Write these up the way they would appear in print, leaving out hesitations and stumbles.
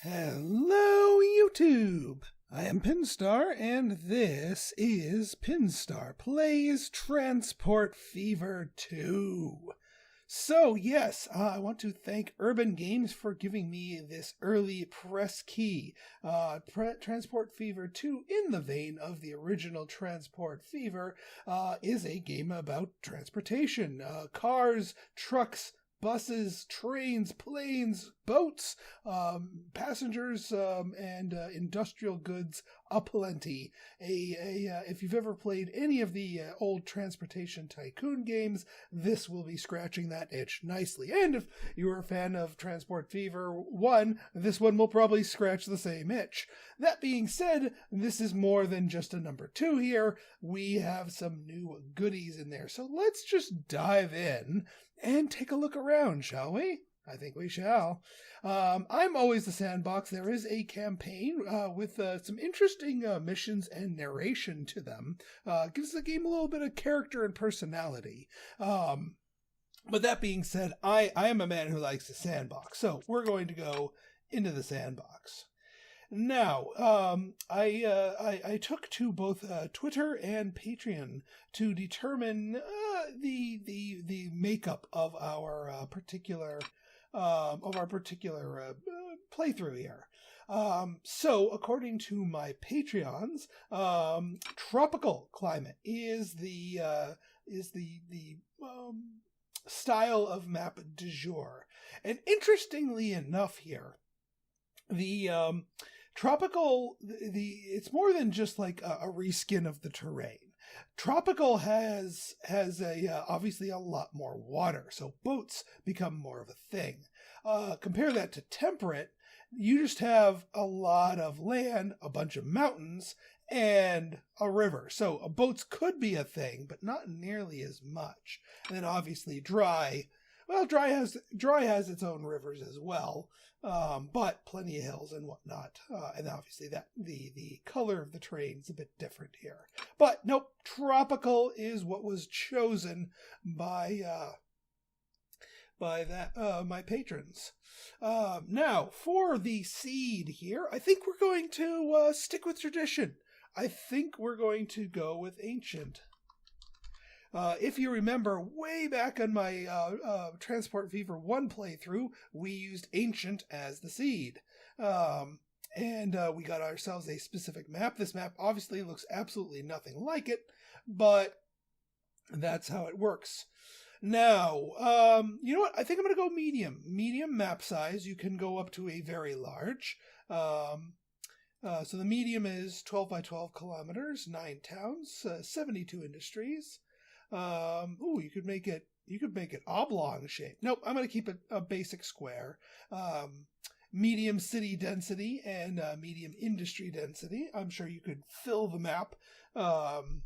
Hello, YouTube! I am Pinstar, and this is Pinstar Plays Transport Fever 2. So, yes, I want to thank Urban Games for giving me this early press key. Transport Fever 2, in the vein of the original Transport Fever, is a game about transportation. Cars, trucks, buses, trains, planes, boats, passengers, and industrial goods aplenty. If you've ever played any of the old transportation tycoon games, this will be scratching that itch nicely. And if you're a fan of Transport Fever 1, this one will probably scratch the same itch. That being said, this is more than just a number 2 here. We have some new goodies in there. So let's just dive in and take a look around, shall we? I think we shall. I'm always the sandbox. There is a campaign with some interesting missions and narration to them. Gives the game a little bit of character and personality. But that being said, I am a man who likes the sandbox. So we're going to go into the sandbox. Now, I took to both Twitter and Patreon to determine the makeup of our particular playthrough here. So, according to my Patreons, tropical climate is the style of map du jour, and interestingly enough, here. The tropical, it's more than just like a reskin of the terrain. Tropical has obviously a lot more water, so boats become more of a thing. Compare that to temperate, you just have a lot of land, a bunch of mountains, and a river. So boats could be a thing, but not nearly as much. And then obviously dry. Well, dry has its own rivers as well, but plenty of hills and whatnot. And obviously that the color of the terrain is a bit different here. But nope, tropical is what was chosen by my patrons. Now, for the seed here, I think we're going to stick with tradition. I think we're going to go with ancient. If you remember, way back on my Transport Fever 1 playthrough, we used Ancient as the seed. And we got ourselves a specific map. This map obviously looks absolutely nothing like it, but that's how it works. Now, you know what? I think I'm going to go medium. Medium map size. You can go up to a very large. So the medium is 12 by 12 kilometers, 9 towns, 72 industries. You could make it oblong shape. Nope, I'm going to keep it a basic square. Medium city density and medium industry density. I'm sure you could fill the map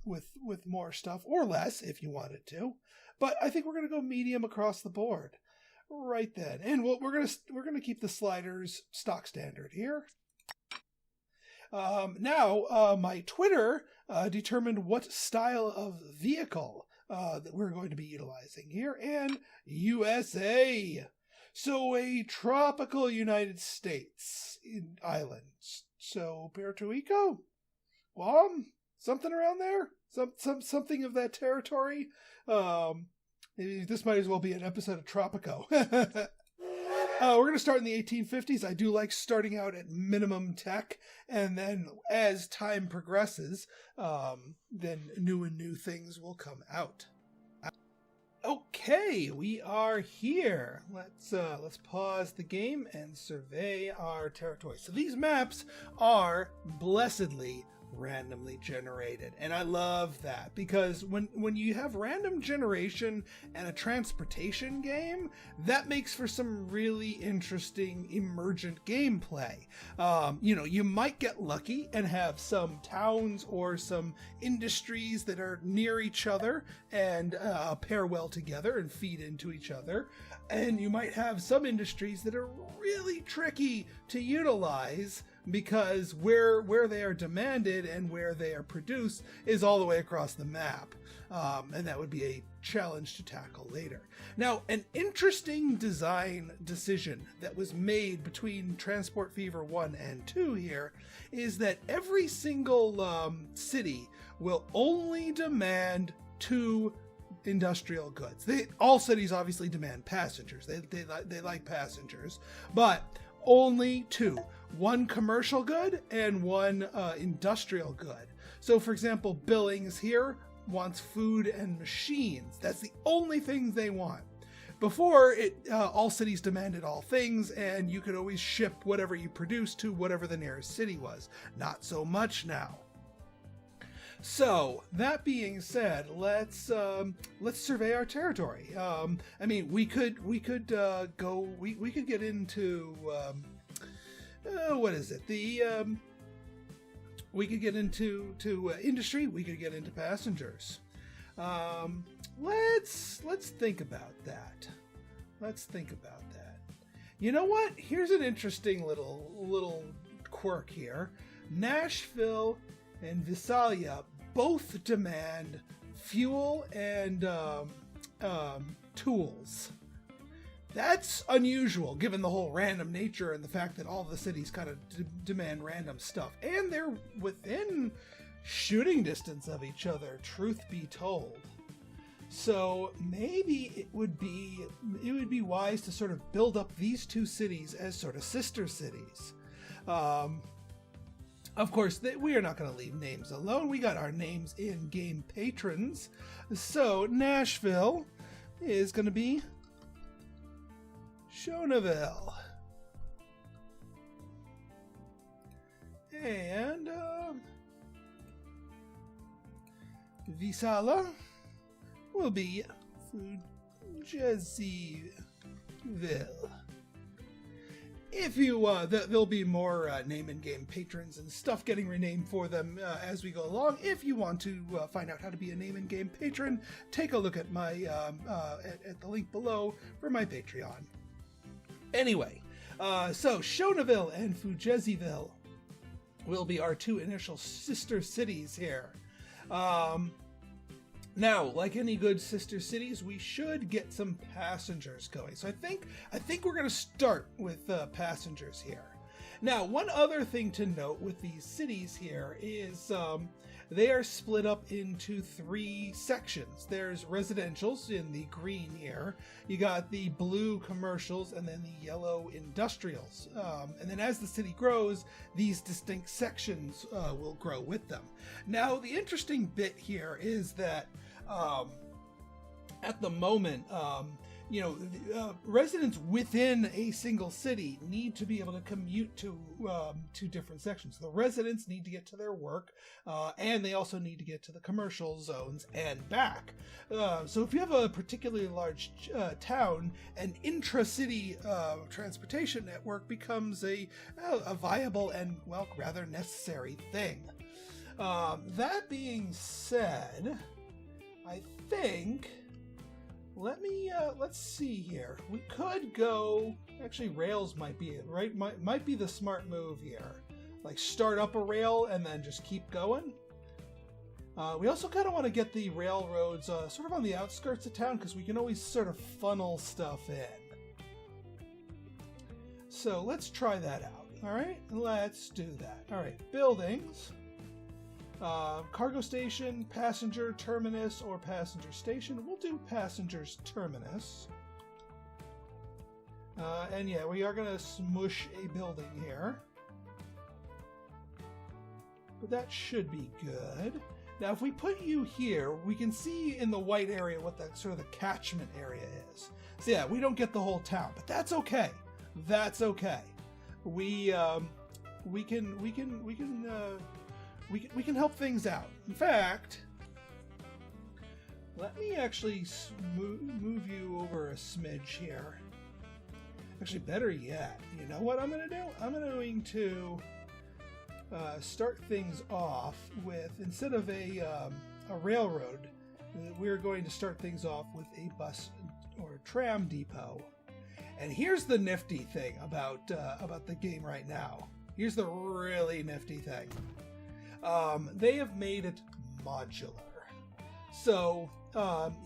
with more stuff or less if you wanted to. But I think we're going to go medium across the board. Right then. And we're going to keep the sliders stock standard here. Now, my Twitter determined what style of vehicle that we're going to be utilizing here, and USA. So a tropical United States islands. So Puerto Rico, Guam, something around there, something of that territory. Maybe this might as well be an episode of Tropico. We're going to start in the 1850s. I do like starting out at minimum tech, and then as time progresses, then new things will come out. Okay, we are here. Let's pause the game and survey our territory. So these maps are blessedly randomly generated, and I love that, because when you have random generation and a transportation game, that makes for some really interesting emergent gameplay. You might get lucky and have some towns or some industries that are near each other and pair well together and feed into each other, and you might have some industries that are really tricky to utilize because where they are demanded and where they are produced is all the way across the map. And that would be a challenge to tackle later. Now, an interesting design decision that was made between Transport Fever 1 and 2 here is that every single city will only demand 2 industrial goods. All cities obviously demand passengers. They like passengers, but only 2. 1 commercial good and 1 industrial good. So, for example, Billings here wants food and machines. That's the only things they want. Before, all cities demanded all things, and you could always ship whatever you produced to whatever the nearest city was. Not so much now. So, that being said, let's survey our territory. I mean, we could get into what is it? We could get into industry. We could get into passengers. Let's think about that. You know what? Here's an interesting little quirk here. Nashville and Visalia both demand fuel and tools. That's unusual, given the whole random nature and the fact that all the cities kind of demand random stuff. And they're within shooting distance of each other, truth be told. So maybe it would be wise to sort of build up these 2 cities as sort of sister cities. Of course, we are not going to leave names alone. We got our names in game patrons. So Nashville is going to be Schoneville. And Visalia will be Fujezziville. If you, there'll be more name and game patrons and stuff getting renamed for them as we go along. If you want to find out how to be a name and game patron, take a look at my at the link below for my Patreon. Anyway, so Schoneville and Fujezziville will be our 2 initial sister cities here. Now, like any good sister cities, we should get some passengers going. So I think we're going to start with passengers here. Now, one other thing to note with these cities here is they are split up into 3 sections. There's residentials in the green here. You got the blue commercials and then the yellow industrials. And then as the city grows, these distinct sections will grow with them. Now, the interesting bit here is that at the moment, residents within a single city need to be able to commute to different sections. The residents need to get to their work, and they also need to get to the commercial zones and back. So if you have a particularly large town, an intra-city transportation network becomes a viable and, well, rather necessary thing. That being said, I think... let's see here. We could go, actually rails might be it, right? Might be the smart move here. Like start up a rail and then just keep going. We also kind of want to get the railroads sort of on the outskirts of town because we can always sort of funnel stuff in. So let's try that out. All right, let's do that. All right, buildings. Cargo station, passenger terminus, or passenger station. We'll do passengers terminus. And yeah, we are going to smush a building here. But that should be good. Now, if we put you here, we can see in the white area what that sort of the catchment area is. So yeah, we don't get the whole town, but that's okay. That's okay. We can help things out. In fact, let me actually move you over a smidge here. Actually, better yet, you know what I'm going to do? I'm going to start things off with, instead of a railroad, we're going to start things off with a bus or tram depot. And here's the nifty thing about the game right now. Here's the really nifty thing. They have made it modular. So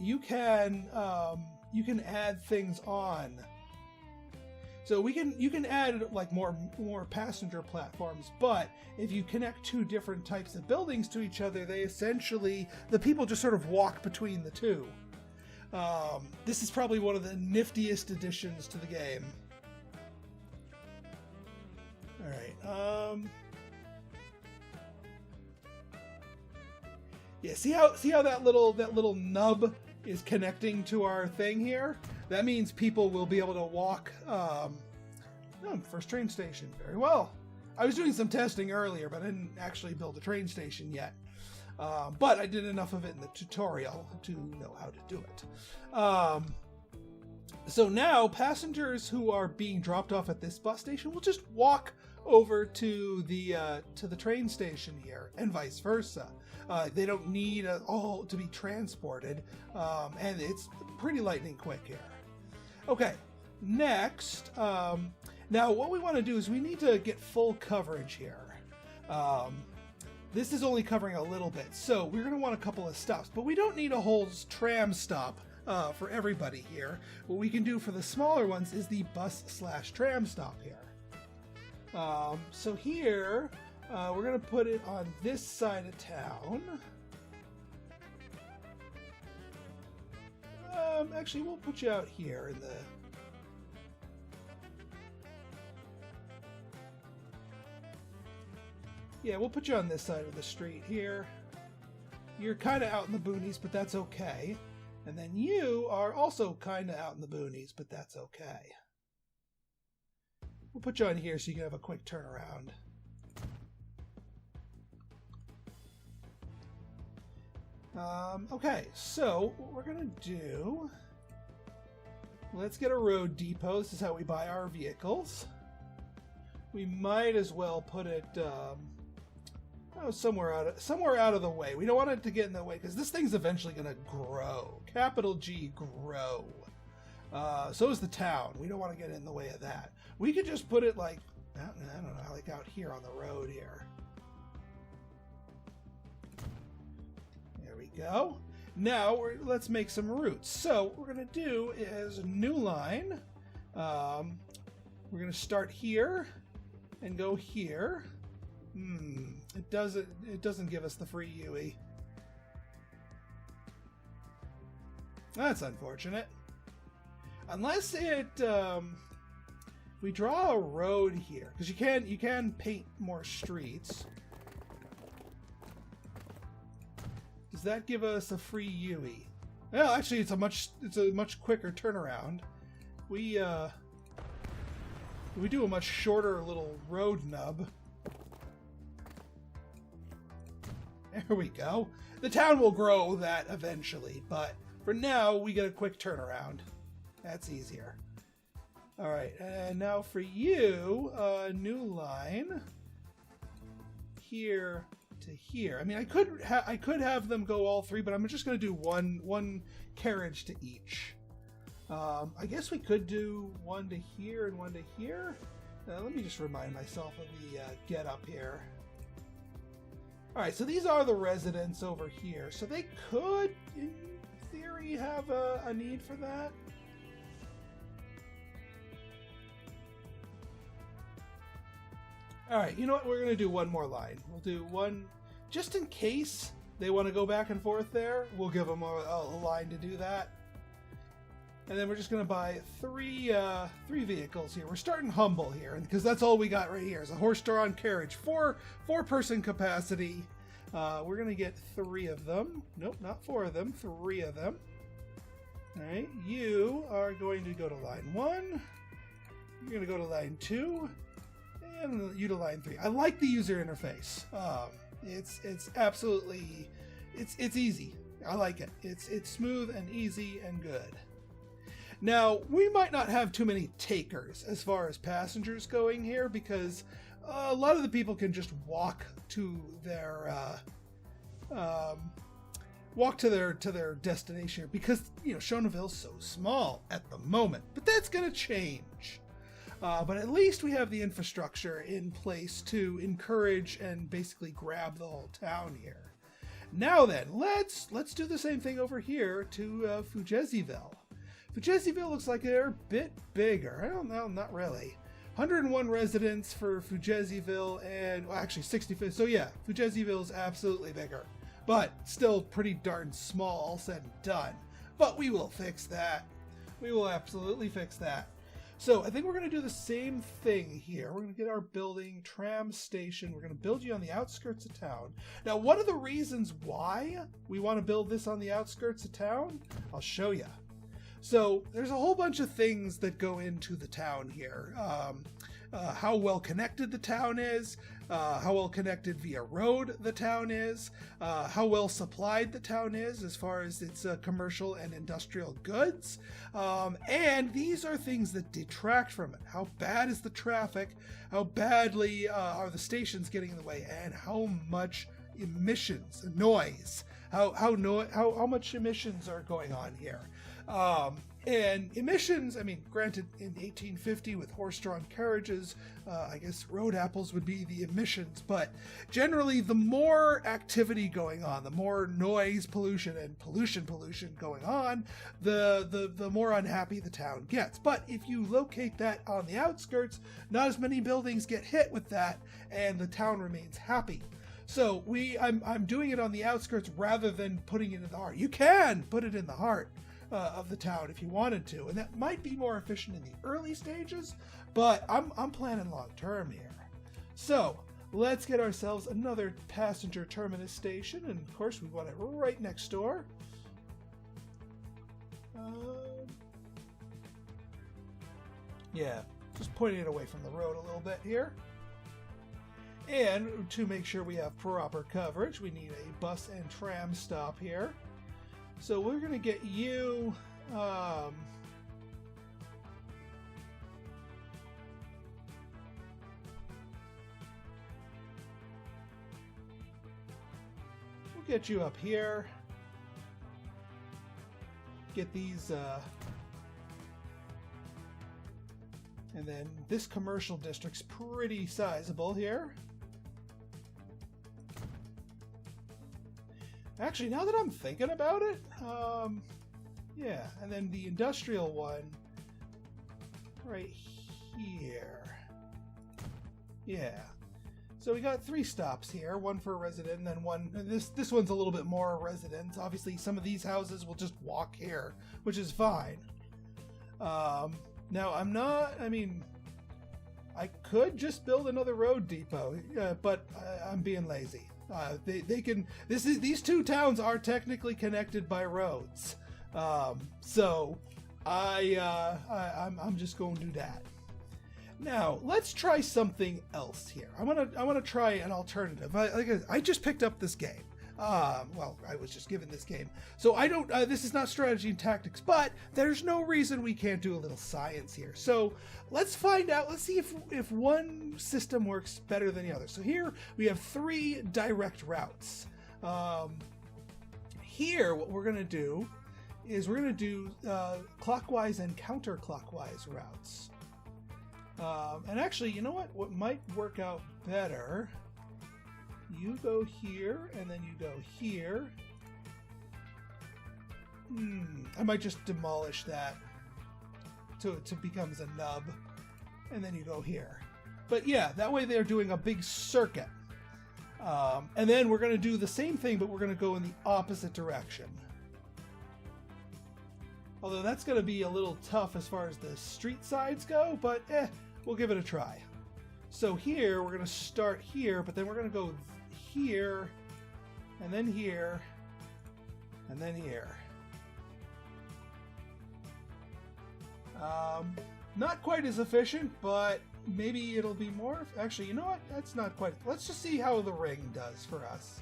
you can add things on. So you can add like more passenger platforms, but if you connect two different types of buildings to each other, the people just sort of walk between the two. This is probably one of the niftiest additions to the game. All right. Yeah. See how that little nub is connecting to our thing here? That means people will be able to walk. First train station. Very well. I was doing some testing earlier, but I didn't actually build a train station yet. But I did enough of it in the tutorial to know how to do it. So now passengers who are being dropped off at this bus station will just walk over to the train station here, and vice versa. They don't need all to be transported, and it's pretty lightning quick here. Okay, next, now what we want to do is we need to get full coverage here. This is only covering a little bit, so we're going to want a couple of stops, but we don't need a whole tram stop for everybody here. What we can do for the smaller ones is the bus/tram stop here. So here, we're going to put it on this side of town. Actually, we'll put you out here in the... Yeah, we'll put you on this side of the street here. You're kind of out in the boonies, but that's okay. And then you are also kind of out in the boonies, but that's okay. We'll put you on here so you can have a quick turnaround. Okay, so what we're going to do... Let's get a road depot. This is how we buy our vehicles. We might as well put it... somewhere out of the way. We don't want it to get in the way because this thing's eventually going to grow. Capital G, grow. So is the town. We don't want to get in the way of that. We could just put it like, I don't know, like out here on the road here. There we go. Now let's make some routes. So what we're going to do is a new line. We're going to start here and go here. It doesn't give us the free UE. That's unfortunate. Unless it we draw a road here, because you can paint more streets. Does that give us a free UE? Well, actually, it's a much quicker turnaround. We do a much shorter little road nub. There we go. The town will grow that eventually, but for now, we get a quick turnaround. That's easier. All right, and now for you, a new line here to here. I mean, I could have them go all three, but I'm just going to do one carriage to each. I guess we could do one to here and one to here. Let me just remind myself of the get up here. All right, so these are the residents over here. So they could, in theory, have a need for that. All right, you know what? We're going to do one more line. We'll do one, just in case they want to go back and forth there. We'll give them a line to do that. And then we're just going to buy three vehicles here. We're starting humble here, because that's all we got right here is a horse-drawn carriage, four-person capacity. We're going to get 3 of them. Nope, not 4 of them. 3 of them. All right, you are going to go to line 1. You're going to go to line 2, and you to line 3. I like the user interface. It's absolutely it's easy. I like it. It's smooth and easy and good. Now, we might not have too many takers as far as passengers going here, because a lot of the people can just walk to their destination here, because Shonaville's so small at the moment. But that's going to change. But at least we have the infrastructure in place to encourage and basically grab the whole town here. Now then, let's do the same thing over here to Fujezziville. Fujezziville looks like they're a bit bigger. I don't know, not really. 101 residents for Fujezziville, and well, actually 65. So yeah, Fujezziville is absolutely bigger, but still pretty darn small, all said and done. But we will fix that. We will absolutely fix that. So I think we're going to do the same thing here. We're going to get our building, tram station. We're going to build you on the outskirts of town. Now, one of the reasons why we want to build this on the outskirts of town, I'll show you. So there's a whole bunch of things that go into the town here. How well connected the town is, how well connected via road the town is, how well supplied the town is as far as its commercial and industrial goods. And these are things that detract from it. How bad is the traffic? How badly are the stations getting in the way? And how much emissions, noise, how much emissions are going on here? And emissions, I mean, granted, in 1850 with horse-drawn carriages, I guess road apples would be the emissions, but generally the more activity going on, the more noise pollution and pollution going on, the more unhappy the town gets. But if you locate that on the outskirts, not as many buildings get hit with that, and the town remains happy. So I'm doing it on the outskirts rather than putting it in the heart. You can put it in the heart of the town if you wanted to, and that might be more efficient in the early stages, but I'm planning long term here. So let's get ourselves another passenger terminus station, and of course we want it right next door. Yeah, just pointing it away from the road a little bit here. And to make sure we have proper coverage, we need a bus and tram stop here. So we're going to get you, we'll get you up here, get these, and then this commercial district's pretty sizable here. Actually, now that I'm thinking about it, yeah, and then the industrial one right here. Yeah. So we got 3 stops here, one for a resident, and then one, and this one's a little bit more residents. Obviously, some of these houses will just walk here, which is fine. Now, I mean, I could just build another road depot, but I'm being lazy. They can. These 2 towns are technically connected by roads, so I'm just going to do that. Now let's try something else here. I want to try an alternative. I just picked up this game. Well, I was just given this game, so I don't. This is not strategy and tactics, but there's no reason we can't do a little science here. So let's find out. Let's see if one system works better than the other. So here we have 3 direct routes. Here, what we're gonna do is we're gonna do clockwise and counterclockwise routes. And actually, you know what? What might work out better? You go here, and then you go here. I might just demolish that so it becomes a nub, and then you go here. But yeah, that way they're doing a big circuit. And then we're going to do the same thing, but we're going to go in the opposite direction. Although that's going to be a little tough as far as the street sides go, but we'll give it a try. So here, we're going to start here, but then we're going to go here, and then here, and then here. Not quite as efficient, but maybe it'll be more. Actually, you know what? That's not quite. Let's just see how the ring does for us.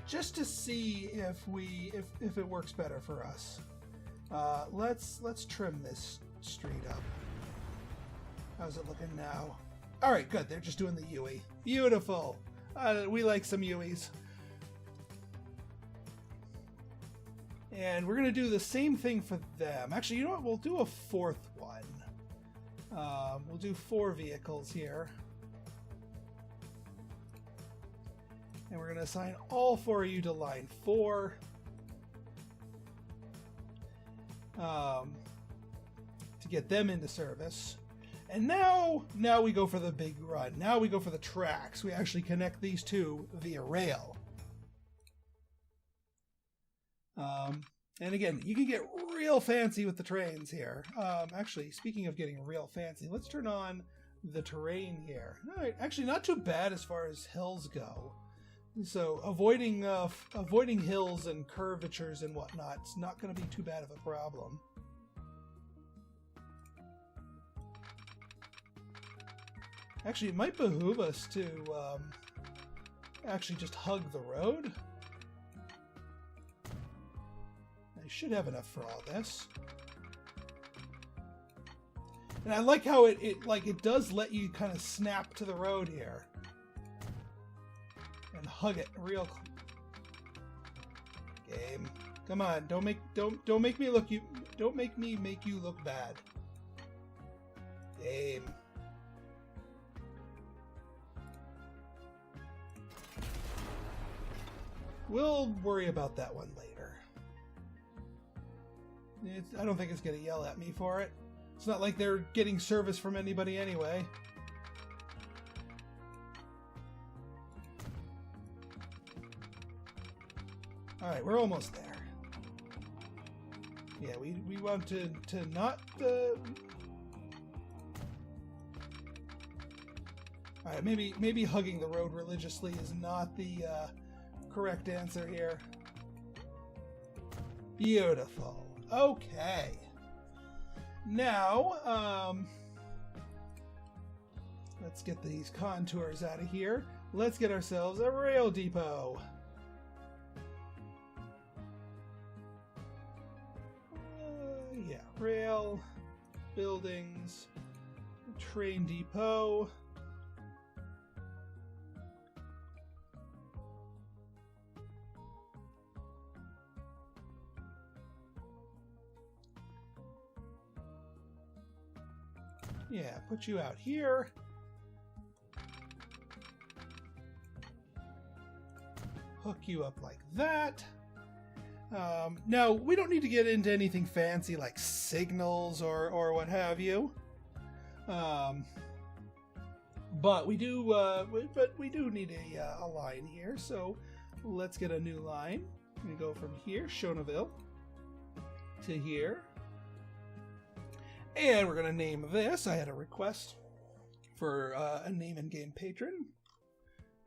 Just to see if it works better for us. Let's trim this street up. How's it looking now? All right, good. They're just doing the UE. Beautiful. We like some UEs. And we're going to do the same thing for them. Actually, you know what? We'll do a 4th one. We'll do 4 vehicles here. And we're going to assign all 4 of you to line 4. To get them into service. And now we go for the big run. Now we go for the tracks. We actually connect these two via rail. And again, you can get real fancy with the trains here. Actually, speaking of getting real fancy, let's turn on the terrain here. All right, actually not too bad as far as hills go. So avoiding hills and curvatures and whatnot, it's not going to be too bad of a problem. Actually, it might behoove us to actually just hug the road. I should have enough for all this. And I like how it does let you kind of snap to the road here. And hug it real game. Come on, don't make me make you look bad. Game. We'll worry about that one later. I don't think it's going to yell at me for it. It's not like they're getting service from anybody anyway. Alright, we're almost there. Yeah, we want to not... Alright, maybe hugging the road religiously is not the correct answer here. Beautiful. Okay. Now, let's get these contours out of here. Let's get ourselves a rail depot. Yeah, rail, buildings, train depot. Yeah, put you out here. Hook you up like that. Now, we don't need to get into anything fancy like signals or what have you. But we do need a line here. So let's get a new line. We go from here, Shonaville, to here. And we're going to name this. I had a request for a name and game patron.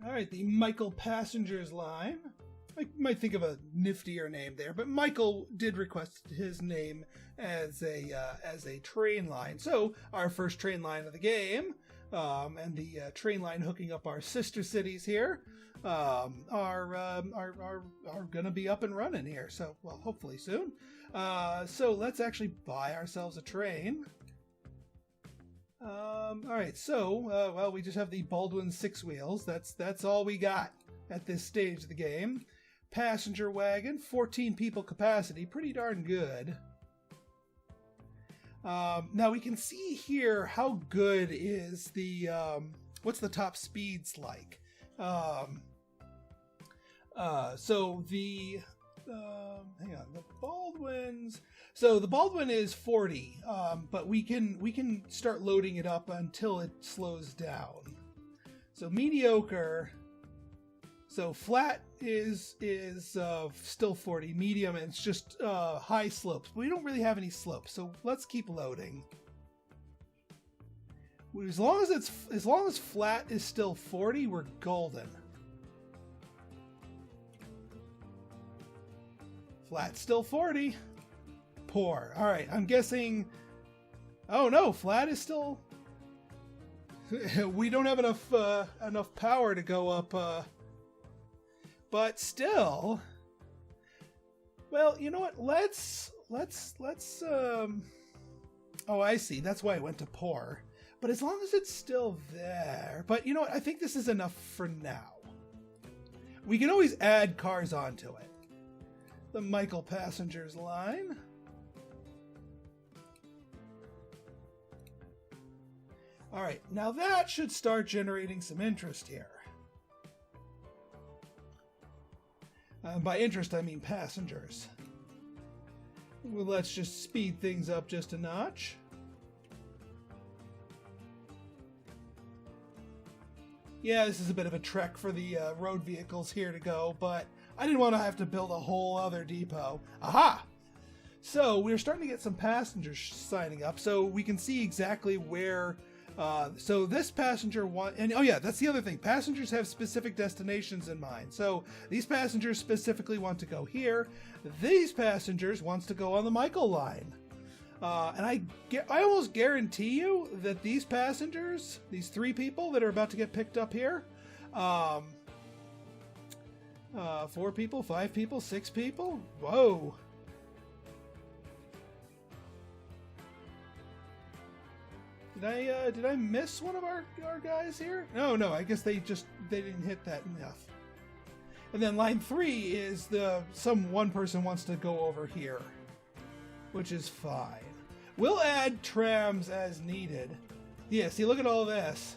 All right, the Michael Passengers line. I might think of a niftier name there, but Michael did request his name as a train line. So our first train line of the game, and the train line hooking up our sister cities here, are going to be up and running here. So, well, hopefully soon. So let's actually buy ourselves a train. All right, so well, we just have the Baldwin 6 wheels. That's all we got at this stage of the game. Passenger wagon, 14 people capacity, pretty darn good. Now we can see here how good is the what's the top speeds like. So the hang on, the Baldwins. So the Baldwin is 40, but we can start loading it up until it slows down. So mediocre. So flat is still 40, medium, and it's just high slopes. We don't really have any slopes, so let's keep loading. As long as flat is still 40, we're golden. Flat still 40. Poor. All right, I'm guessing. Oh no, flat is still. We don't have enough power to go up. But still, well, you know what? Let's. Oh, I see. That's why I went to poor. But as long as it's still there. But you know what? I think this is enough for now. We can always add cars onto it. The Michael Passengers line. All right, now that should start generating some interest here. By interest, I mean passengers. Well, let's just speed things up just a notch. Yeah, this is a bit of a trek for the road vehicles here to go, but I didn't want to have to build a whole other depot. Aha! So we're starting to get some passengers signing up, so we can see exactly where. So this passenger and oh yeah, that's the other thing. Passengers have specific destinations in mind. So these passengers specifically want to go here. These passengers wants to go on the Michael line. And I almost guarantee you that these passengers, these 3 people that are about to get picked up here, 4 people, 5 people, 6 people. Whoa. Did I miss one of our guys here? No, I guess they didn't hit that enough. And then line 3 is one person wants to go over here, which is fine. We'll add trams as needed. Yeah, see, look at all this.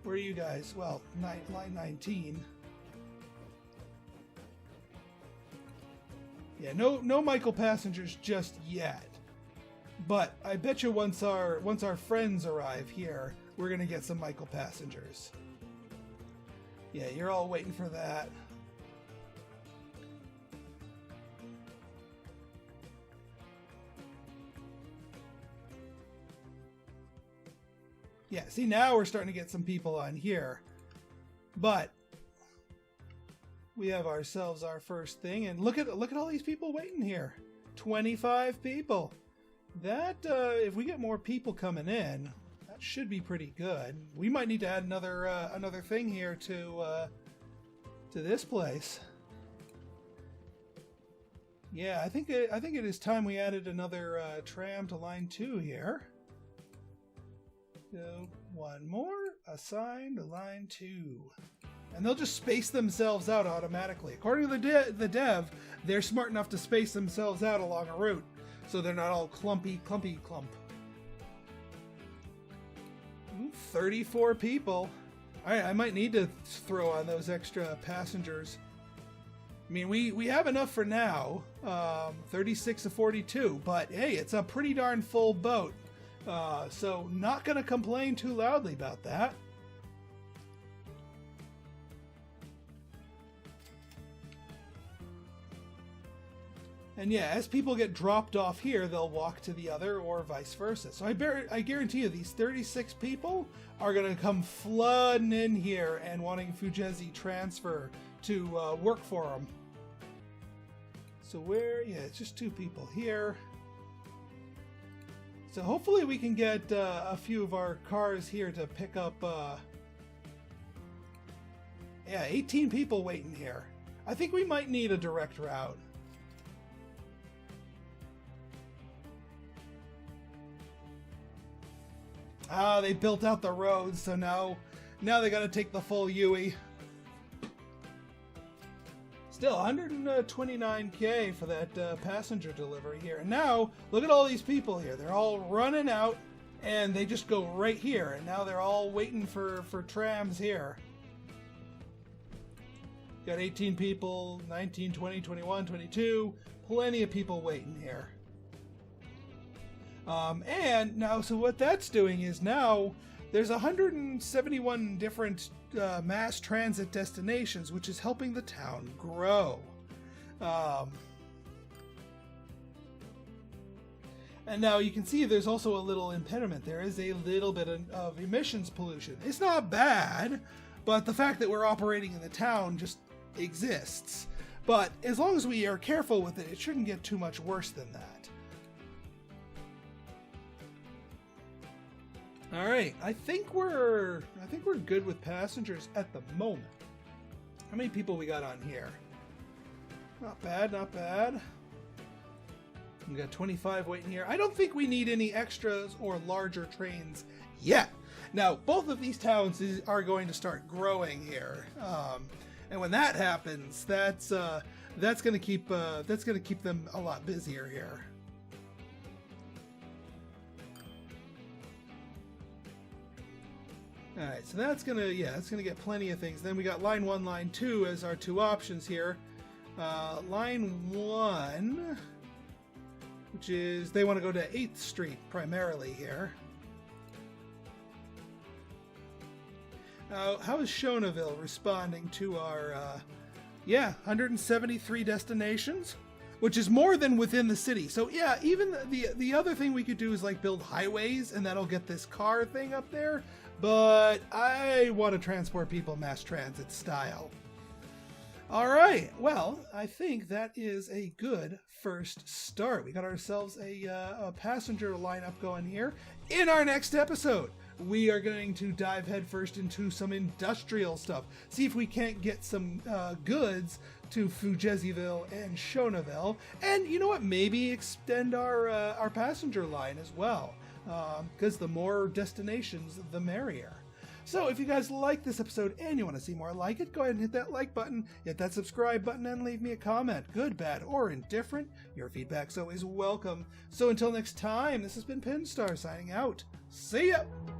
Where are you guys? Well, line 19. Yeah, no Michael passengers just yet. But I bet you once our friends arrive here, we're gonna get some Michael passengers. Yeah, you're all waiting for that. Yeah, see, now we're starting to get some people on here. But we have ourselves our first thing, and look at all these people waiting here. 25 people. That if we get more people coming in, that should be pretty good. We might need to add another thing here to this place. Yeah, I think it is time we added another tram to line 2 here. So one more assigned to line 2. And they'll just space themselves out automatically. According to the dev, they're smart enough to space themselves out along a route, so they're not all clumpy clump. 34 people. Alright, I might need to throw on those extra passengers. I mean, we have enough for now. 36 to 42, but hey, it's a pretty darn full boat. So not going to complain too loudly about that. And yeah, as people get dropped off here, they'll walk to the other or vice versa. So I guarantee you these 36 people are going to come flooding in here and wanting Fujezi transfer to work for them. So yeah, it's just 2 people here. So hopefully we can get a few of our cars here to pick up, yeah, 18 people waiting here. I think we might need a direct route. Ah, they built out the roads, so now they got to take the full UE. Still, 129K for that passenger delivery here. And now, look at all these people here. They're all running out, and they just go right here. And now they're all waiting for trams here. Got 18 people, 19, 20, 21, 22. Plenty of people waiting here. And now, so what that's doing is now there's 171 different mass transit destinations, which is helping the town grow. And now you can see there's also a little impediment. There is a little bit of emissions pollution. It's not bad, but the fact that we're operating in the town just exists. But as long as we are careful with it, it shouldn't get too much worse than that. All right, I think we're good with passengers at the moment. How many people we got on here? Not bad, not bad. We got 25 waiting here. I don't think we need any extras or larger trains yet. Now, both of these towns are going to start growing here, and when that happens, that's going to keep them a lot busier here. Alright, so that's gonna get plenty of things. Then we got line 1, line 2 as our 2 options here. Line 1, which is they want to go to 8th Street primarily here. How is Shonaville responding to our, 173 destinations? Which is more than within the city. So yeah, even the other thing we could do is like build highways, and that'll get this car thing up there. But I want to transport people mass transit style. All right, well, I think that is a good first start. We got ourselves a passenger lineup going here. In our next episode, we are going to dive headfirst into some industrial stuff. See if we can't get some goods to Fujezziville and Shonaville. And you know what? Maybe extend our passenger line as well. Because the more destinations, the merrier. So if you guys like this episode and you want to see more like it, go ahead and hit that like button, hit that subscribe button, and leave me a comment. Good, bad, or indifferent. Your feedback's always welcome. So until next time, this has been Pinstar signing out. See ya!